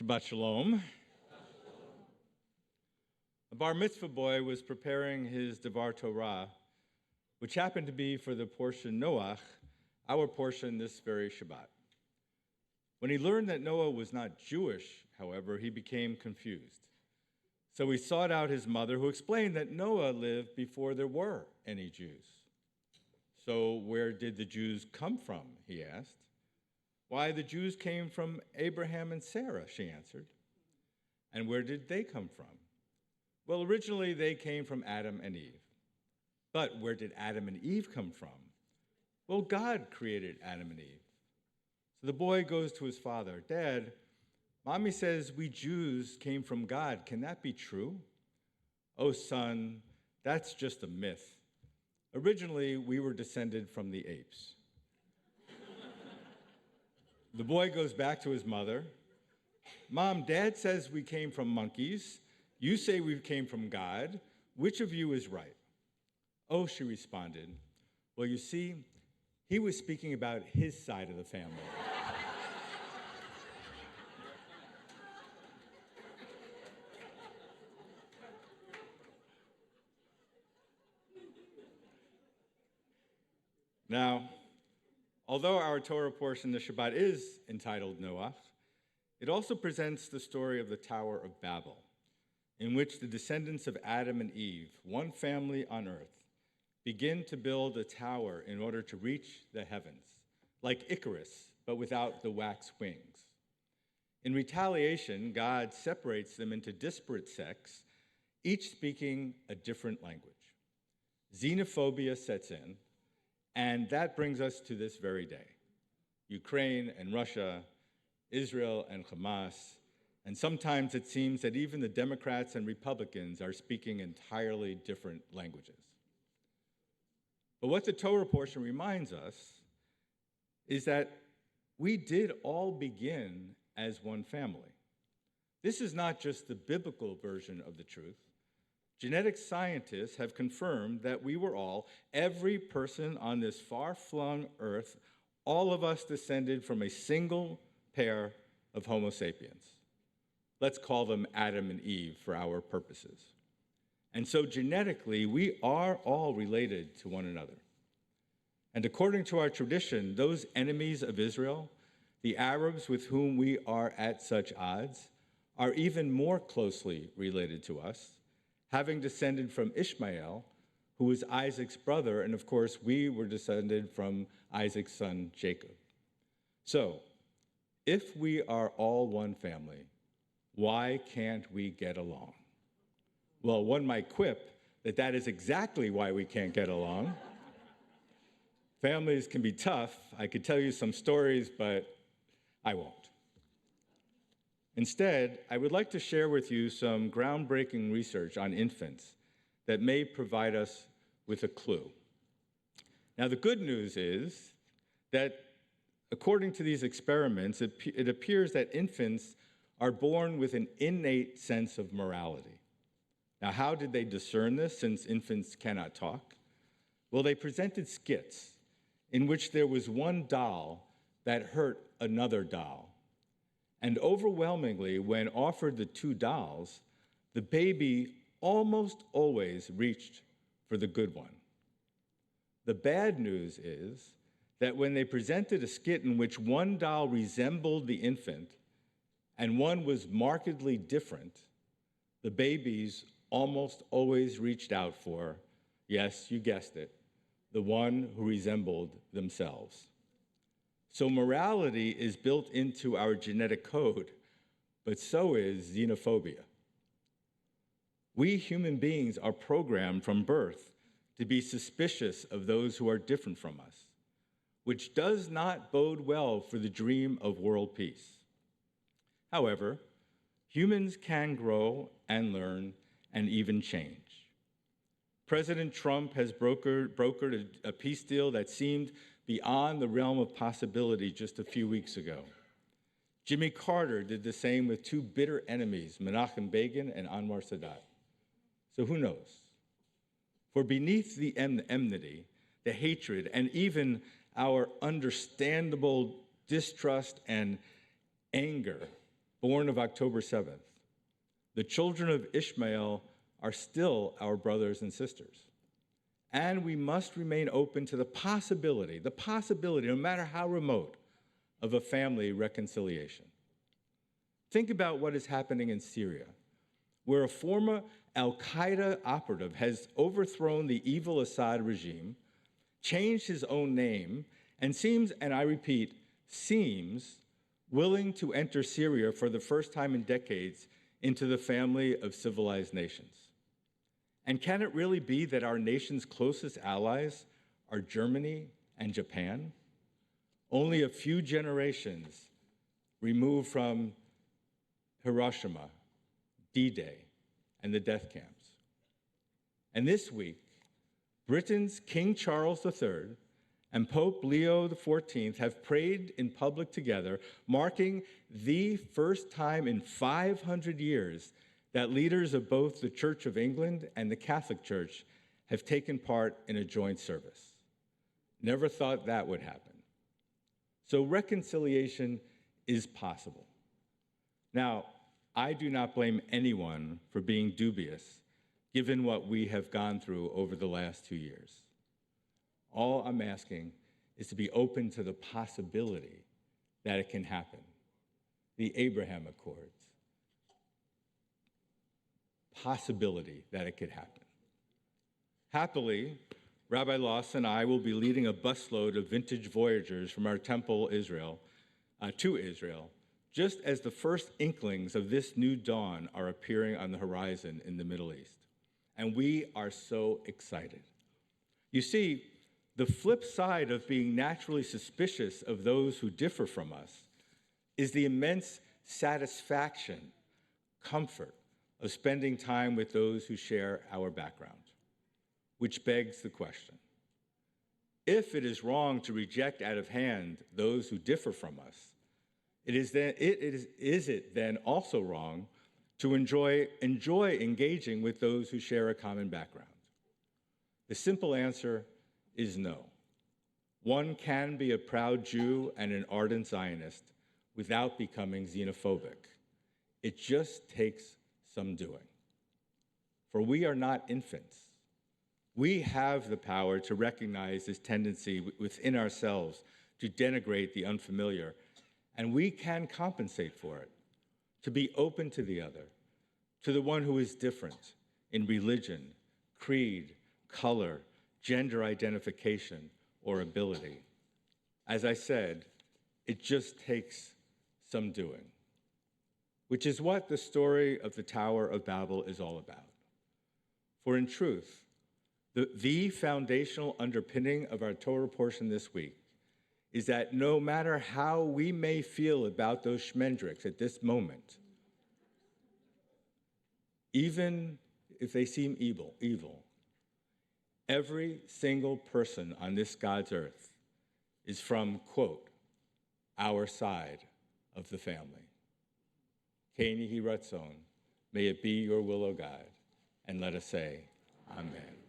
Shabbat Shalom. A bar mitzvah boy was preparing his D'var Torah, which happened to be for the portion Noach, our portion this very Shabbat. When he learned that Noah was not Jewish, however, he became confused. So he sought out his mother, who explained that Noah lived before there were any Jews. So where did the Jews come from, he asked. Why, the Jews came from Abraham and Sarah, she answered. And where did they come from? Well, originally they came from Adam and Eve. But where did Adam and Eve come from? Well, God created Adam and Eve. So the boy goes to his father, Dad, Mommy says we Jews came from God. Can that be true? Oh, son, that's just a myth. Originally, we were descended from the apes. The boy goes back to his mother. Mom, Dad says we came from monkeys. You say we came from God. Which of you is right? Oh, she responded, well, you see, he was speaking about his side of the family. Now, although our Torah portion, the Shabbat, is entitled Noach, it also presents the story of the Tower of Babel, in which the descendants of Adam and Eve, one family on earth, begin to build a tower in order to reach the heavens, like Icarus, but without the wax wings. In retaliation, God separates them into disparate sects, each speaking a different language. Xenophobia sets in, and that brings us to this very day. Ukraine and Russia, Israel and Hamas, and sometimes it seems that even the Democrats and Republicans are speaking entirely different languages. But what the Torah portion reminds us is that we did all begin as one family. This is not just the biblical version of the truth. Genetic scientists have confirmed that we were all, every person on this far-flung earth, all of us descended from a single pair of Homo sapiens. Let's call them Adam and Eve for our purposes. And so genetically, we are all related to one another. And according to our tradition, those enemies of Israel, the Arabs with whom we are at such odds, are even more closely related to us, having descended from Ishmael, who was Isaac's brother, and of course, we were descended from Isaac's son, Jacob. So, if we are all one family, why can't we get along? Well, one might quip that that is exactly why we can't get along. Families can be tough. I could tell you some stories, but I won't. Instead, I would like to share with you some groundbreaking research on infants that may provide us with a clue. Now, the good news is that according to these experiments, it appears that infants are born with an innate sense of morality. Now, how did they discern this, since infants cannot talk? Well, they presented skits in which there was one doll that hurt another doll. And overwhelmingly, when offered the two dolls, the baby almost always reached for the good one. The bad news is that when they presented a skit in which one doll resembled the infant and one was markedly different, the babies almost always reached out for, yes, you guessed it, the one who resembled themselves. So morality is built into our genetic code, but so is xenophobia. We human beings are programmed from birth to be suspicious of those who are different from us, which does not bode well for the dream of world peace. However, humans can grow and learn and even change. President Trump has brokered a peace deal that seemed beyond the realm of possibility just a few weeks ago. Jimmy Carter did the same with two bitter enemies, Menachem Begin and Anwar Sadat. So who knows? For beneath the enmity, the hatred, and even our understandable distrust and anger born of October 7th. The children of Ishmael are still our brothers and sisters. And we must remain open to the possibility, no matter how remote, of a family reconciliation. Think about what is happening in Syria, where a former al-Qaeda operative has overthrown the evil Assad regime, changed his own name, and seems, and I repeat, seems, willing to enter Syria for the first time in decades into the family of civilized nations. And can it really be that our nation's closest allies are Germany and Japan? Only a few generations removed from Hiroshima, D-Day, and the death camps. And this week, Britain's King Charles III and Pope Leo XIV have prayed in public together, marking the first time in 500 years that leaders of both the Church of England and the Catholic Church have taken part in a joint service. Never thought that would happen. So reconciliation is possible. Now, I do not blame anyone for being dubious, given what we have gone through over the last 2 years. All I'm asking is to be open to the possibility that it can happen. The Abraham Accords. Possibility that it could happen. Happily, Rabbi Loss and I will be leading a busload of vintage Voyagers from our temple to Israel, just as the first inklings of this new dawn are appearing on the horizon in the Middle East. And we are so excited. You see, the flip side of being naturally suspicious of those who differ from us is the immense satisfaction, comfort of spending time with those who share our background. Which begs the question, if it is wrong to reject out of hand those who differ from us, is it then also wrong to enjoy engaging with those who share a common background? The simple answer is no. One can be a proud Jew and an ardent Zionist without becoming xenophobic. It just takes some doing. For we are not infants. We have the power to recognize this tendency within ourselves to denigrate the unfamiliar, and we can compensate for it, to be open to the other, to the one who is different in religion, creed, color, gender identification, or ability. As I said, it just takes some doing, which is what the story of the Tower of Babel is all about. For in truth, the foundational underpinning of our Torah portion this week is that no matter how we may feel about those shmendriks at this moment, even if they seem evil, every single person on this God's earth is from, quote, our side of the family. Keni hi ratzon, may it be your will, O God, and let us say, Amen.